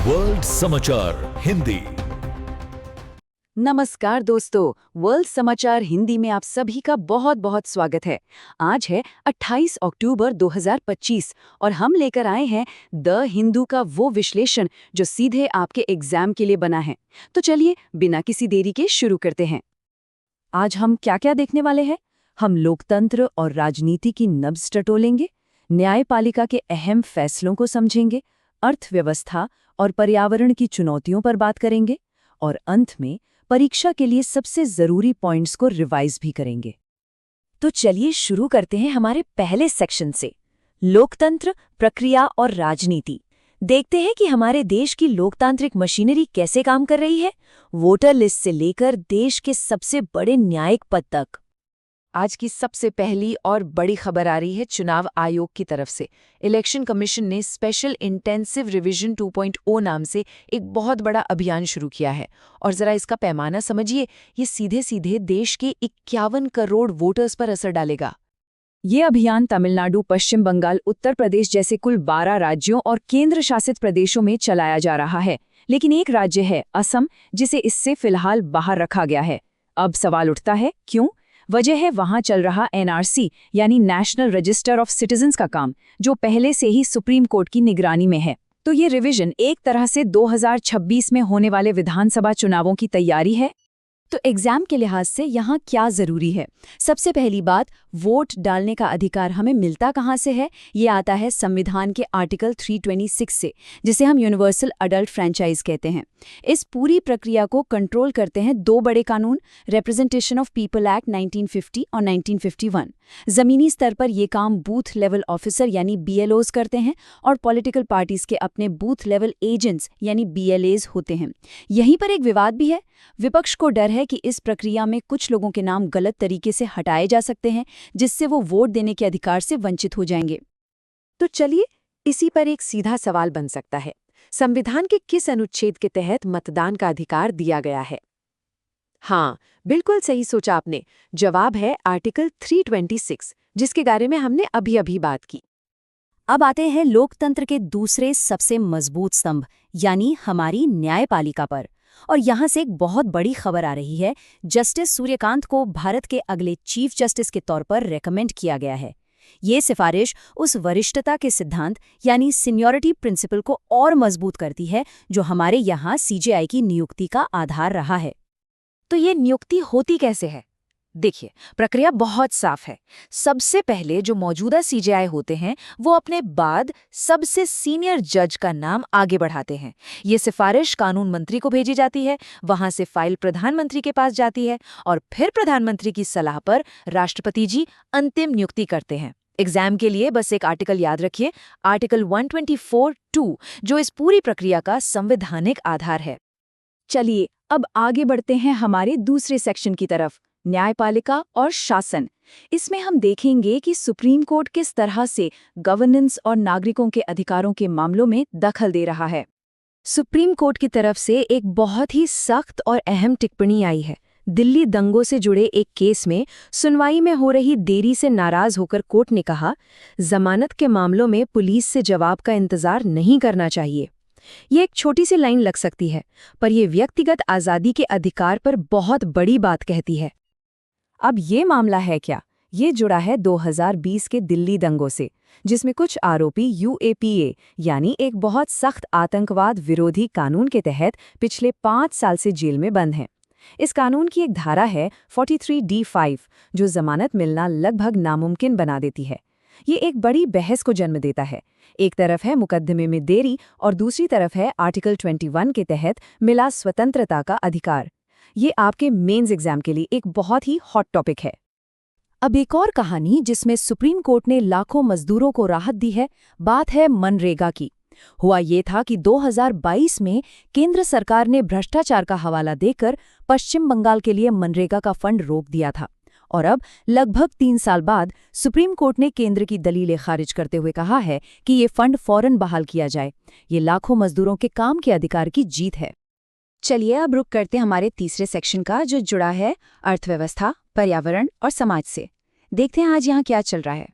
World समाचार हिंदी। नमस्कार दोस्तों, वर्ल्ड समाचार हिंदी में आप सभी का बहुत बहुत स्वागत है। आज है 28 अक्टूबर 2025 और हम लेकर आए हैं द हिंदू का वो विश्लेषण जो सीधे आपके एग्जाम के लिए बना है। तो चलिए बिना किसी देरी के शुरू करते हैं। आज हम क्या क्या देखने वाले हैं? हम लोकतंत्र और राजनीति की नब्ज टटोलेंगे, न्यायपालिका के अहम फैसलों को समझेंगे, अर्थव्यवस्था और पर्यावरण की चुनौतियों पर बात करेंगे और अंत में परीक्षा के लिए सबसे जरूरी पॉइंट्स को रिवाइज भी करेंगे। तो चलिए शुरू करते हैं हमारे पहले सेक्शन से, लोकतंत्र, प्रक्रिया और राजनीति। देखते हैं कि हमारे देश की लोकतांत्रिक मशीनरी कैसे काम कर रही है, वोटर लिस्ट से लेकर देश के सबसे बड़े न्यायिक पद तक। आज की सबसे पहली और बड़ी खबर आ रही है चुनाव आयोग की तरफ से। इलेक्शन कमीशन ने स्पेशल इंटेंसिव रिवीजन 2.0 नाम से एक बहुत बड़ा अभियान शुरू किया है। और जरा इसका पैमाना समझिए, ये सीधे सीधे देश के 51 करोड़ वोटर्स पर असर डालेगा। ये अभियान तमिलनाडु, पश्चिम बंगाल, उत्तर प्रदेश जैसे कुल 12 राज्यों और केंद्र शासित प्रदेशों में चलाया जा रहा है। लेकिन एक राज्य है असम, जिसे इससे फिलहाल बाहर रखा गया है। अब सवाल उठता है, क्यों? वजह है वहां चल रहा एनआरसी यानी नेशनल रजिस्टर ऑफ सिटीजन्स का काम, जो पहले से ही सुप्रीम कोर्ट की निगरानी में है। तो ये रिवीजन एक तरह से 2026 में होने वाले विधानसभा चुनावों की तैयारी है। तो एग्जाम के लिहाज से यहाँ क्या जरूरी है? सबसे पहली बात, वोट डालने का अधिकार हमें मिलता कहाँ से है? ये आता है संविधान के आर्टिकल 326 से, जिसे हम यूनिवर्सल अडल्ट फ्रेंचाइज कहते हैं। इस पूरी प्रक्रिया को कंट्रोल करते हैं दो बड़े कानून, रिप्रेजेंटेशन ऑफ पीपल एक्ट 1950 और 1951। जमीनी स्तर पर ये काम बूथ लेवल ऑफिसर यानी बीएलओज करते हैं और पॉलिटिकल पार्टीज के अपने बूथ लेवल एजेंट्स यानी बीएलएज होते हैं। यहीं पर एक विवाद भी है। विपक्ष को डर है कि इस प्रक्रिया में कुछ लोगों के नाम गलत तरीके से हटाए जा सकते हैं, जिससे वो वोट देने के अधिकार से वंचित हो जाएंगे। तो चलिए, इसी पर एक सीधा सवाल बन सकता है, संविधान के किस अनुच्छेद के तहत मतदान का अधिकार दिया गया है? हाँ, बिल्कुल सही सोचा आपने। जवाब है आर्टिकल 326, जिसके बारे में हमने अभी बात की। अब आते हैं लोकतंत्र के दूसरे सबसे मजबूत स्तंभ यानी हमारी न्यायपालिका पर। और यहाँ से एक बहुत बड़ी खबर आ रही है। जस्टिस सूर्यकांत को भारत के अगले चीफ जस्टिस के तौर पर रेकमेंड किया गया है। ये सिफारिश उस वरिष्ठता के सिद्धांत यानी सीनियरिटी प्रिंसिपल को और मजबूत करती है, जो हमारे यहाँ सीजेआई की नियुक्ति का आधार रहा है। तो ये नियुक्ति होती कैसे है? देखिए, प्रक्रिया बहुत साफ है। सबसे पहले जो मौजूदा सीजेआई होते हैं, वो अपने बाद सबसे सीनियर जज का नाम आगे बढ़ाते हैं। ये सिफारिश कानून मंत्री को भेजी जाती है, वहां से फाइल प्रधानमंत्री के पास जाती है और फिर प्रधानमंत्री की सलाह पर राष्ट्रपति जी अंतिम नियुक्ति करते हैं। एग्जाम के लिए बस एक आर्टिकल याद रखिए, आर्टिकल 124(2), जो इस पूरी प्रक्रिया का संवैधानिक आधार है। चलिए अब आगे बढ़ते हैं हमारे दूसरे सेक्शन की तरफ, न्यायपालिका और शासन। इसमें हम देखेंगे कि सुप्रीम कोर्ट किस तरह से गवर्नेंस और नागरिकों के अधिकारों के मामलों में दखल दे रहा है। सुप्रीम कोर्ट की तरफ से एक बहुत ही सख्त और अहम टिप्पणी आई है। दिल्ली दंगों से जुड़े एक केस में सुनवाई में हो रही देरी से नाराज होकर कोर्ट ने कहा, जमानत के मामलों में पुलिस से जवाब का इंतजार नहीं करना चाहिए। ये एक छोटी सी लाइन लग सकती है, पर यह व्यक्तिगत आज़ादी के अधिकार पर बहुत बड़ी बात कहती है। अब ये मामला है क्या? ये जुड़ा है 2020 के दिल्ली दंगों से, जिसमें कुछ आरोपी यूएपीए यानी एक बहुत सख्त आतंकवाद विरोधी कानून के तहत पिछले 5 साल से जेल में बंद हैं। इस कानून की एक धारा है 43D5, जो जमानत मिलना लगभग नामुमकिन बना देती है। ये एक बड़ी बहस को जन्म देता है। एक तरफ है मुकदमे में देरी और दूसरी तरफ है आर्टिकल 21 के तहत मिला स्वतंत्रता का अधिकार। ये आपके मेंस एग्जाम के लिए एक बहुत ही हॉट टॉपिक है। अब एक और कहानी जिसमें सुप्रीम कोर्ट ने लाखों मजदूरों को राहत दी है, बात है मनरेगा की। हुआ ये था कि 2022 में केंद्र सरकार ने भ्रष्टाचार का हवाला देकर पश्चिम बंगाल के लिए मनरेगा का फंड रोक दिया था। और अब लगभग 3 साल बाद सुप्रीम कोर्ट ने केंद्र की दलीलें खारिज करते हुए कहा है कि ये फंड फौरन बहाल किया जाए। ये लाखों मजदूरों के काम के अधिकार की जीत है। चलिए अब रुक करते हमारे तीसरे सेक्शन का, जो जुड़ा है अर्थव्यवस्था, पर्यावरण और समाज से। देखते हैं आज यहाँ क्या चल रहा है।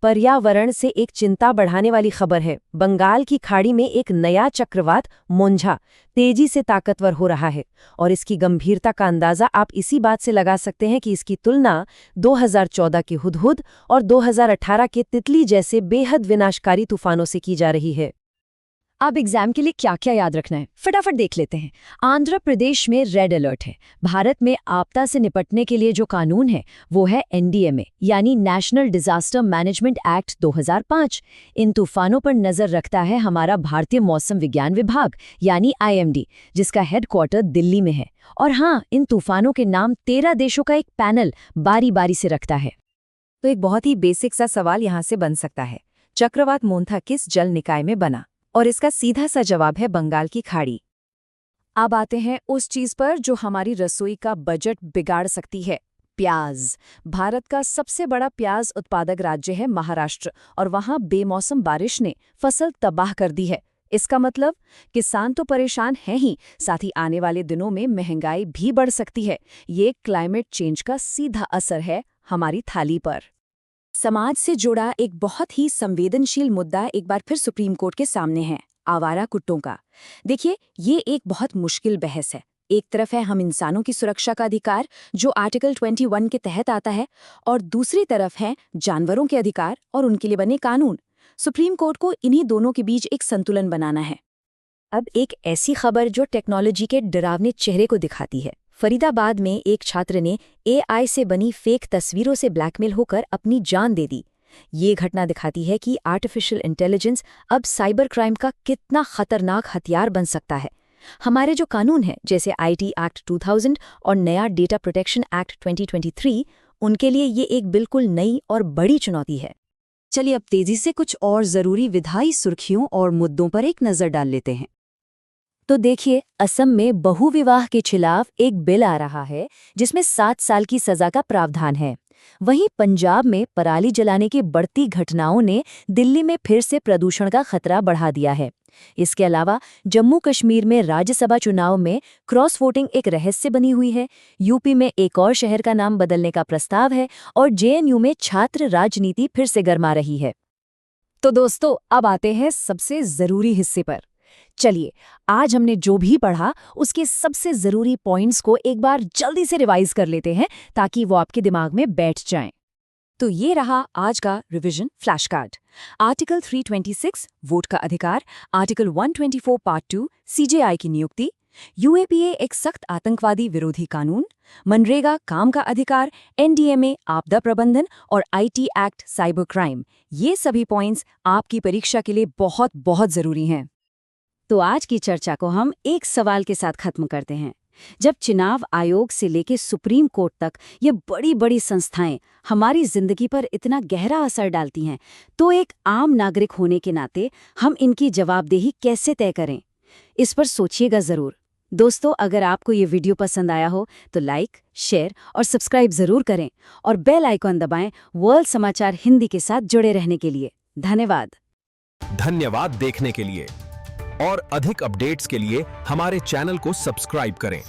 पर्यावरण से एक चिंता बढ़ाने वाली खबर है। बंगाल की खाड़ी में एक नया चक्रवात मोंझा तेजी से ताकतवर हो रहा है और इसकी गंभीरता का अंदाजा आप इसी बात से लगा सकते हैं कि इसकी तुलना 2014 के हुदहुद और 2018 के तितली जैसे बेहद विनाशकारी तूफानों से की जा रही है। अब एग्जाम के लिए क्या क्या याद रखना है फटाफट देख लेते हैं। आंध्र प्रदेश में रेड अलर्ट है। भारत में आपदा से निपटने के लिए जो कानून है वो है NDMA यानी नेशनल डिजास्टर मैनेजमेंट एक्ट 2005। इन तूफानों पर नजर रखता है हमारा भारतीय मौसम विज्ञान विभाग यानी IMD, जिसका हेडक्वार्टर दिल्ली में है। और हाँ, इन तूफानों के नाम 13 देशों का एक पैनल बारी बारी से रखता है। तो एक बहुत ही बेसिक सा सवाल यहाँ से बन सकता है, चक्रवात मोंथा किस जल निकाय में बना? और इसका सीधा सा जवाब है बंगाल की खाड़ी। अब आते हैं उस चीज पर जो हमारी रसोई का बजट बिगाड़ सकती है, प्याज। भारत का सबसे बड़ा प्याज उत्पादक राज्य है महाराष्ट्र और वहां बेमौसम बारिश ने फसल तबाह कर दी है। इसका मतलब किसान तो परेशान हैं ही, साथ ही आने वाले दिनों में महंगाई भी बढ़ सकती है। ये क्लाइमेट चेंज का सीधा असर है हमारी थाली पर। समाज से जुड़ा एक बहुत ही संवेदनशील मुद्दा एक बार फिर सुप्रीम कोर्ट के सामने है, आवारा कुत्तों का। देखिए, ये एक बहुत मुश्किल बहस है। एक तरफ है हम इंसानों की सुरक्षा का अधिकार जो आर्टिकल 21 के तहत आता है, और दूसरी तरफ है जानवरों के अधिकार और उनके लिए बने कानून। सुप्रीम कोर्ट को इन्हीं दोनों के बीच एक संतुलन बनाना है। अब एक ऐसी खबर जो टेक्नोलॉजी के डरावने चेहरे को दिखाती है। फरीदाबाद में एक छात्र ने AI से बनी फेक तस्वीरों से ब्लैकमेल होकर अपनी जान दे दी। ये घटना दिखाती है कि आर्टिफिशियल इंटेलिजेंस अब साइबर क्राइम का कितना खतरनाक हथियार बन सकता है। हमारे जो कानून हैं जैसे IT एक्ट 2000 और नया डेटा प्रोटेक्शन एक्ट 2023, उनके लिए ये एक बिल्कुल नई और बड़ी चुनौती है। चलिए अब तेजी से कुछ और जरूरी विधायी सुर्खियों और मुद्दों पर एक नजर डाल लेते हैं। तो देखिए, असम में बहुविवाह के खिलाफ एक बिल आ रहा है जिसमें 7 साल की सजा का प्रावधान है। वहीं पंजाब में पराली जलाने की बढ़ती घटनाओं ने दिल्ली में फिर से प्रदूषण का खतरा बढ़ा दिया है। इसके अलावा जम्मू कश्मीर में राज्यसभा चुनाव में क्रॉस वोटिंग एक रहस्य बनी हुई है। यूपी में एक और शहर का नाम बदलने का प्रस्ताव है और JNU में छात्र राजनीति फिर से गरमा रही है। तो दोस्तों, अब आते हैं सबसे जरूरी हिस्से पर। चलिए, आज हमने जो भी पढ़ा उसके सबसे जरूरी पॉइंट्स को एक बार जल्दी से रिवाइज कर लेते हैं ताकि वो आपके दिमाग में बैठ जाएं। तो ये रहा आज का revision flash card. Article 326 vote का अधिकार, आर्टिकल 124 पार्ट 2 CJI की नियुक्ति, UAPA एक सख्त आतंकवादी विरोधी कानून, मनरेगा काम का अधिकार, NDMA आपदा प्रबंधन और IT एक्ट साइबर क्राइम। ये सभी पॉइंट्स आपकी परीक्षा के लिए बहुत बहुत जरूरी हैं। तो आज की चर्चा को हम एक सवाल के साथ खत्म करते हैं। जब चुनाव आयोग से लेकर सुप्रीम कोर्ट तक ये बड़ी बड़ी संस्थाएं हमारी जिंदगी पर इतना गहरा असर डालती हैं, तो एक आम नागरिक होने के नाते हम इनकी जवाबदेही कैसे तय करें, इस पर सोचिएगा जरूर। दोस्तों, अगर आपको ये वीडियो पसंद आया हो तो लाइक, शेयर और सब्सक्राइब जरूर करें और बेल आइकॉन दबाएं वर्ल्ड समाचार हिंदी के साथ जुड़े रहने के लिए। धन्यवाद देखने के लिए। और अधिक अपडेट्स के लिए हमारे चैनल को सब्सक्राइब करें।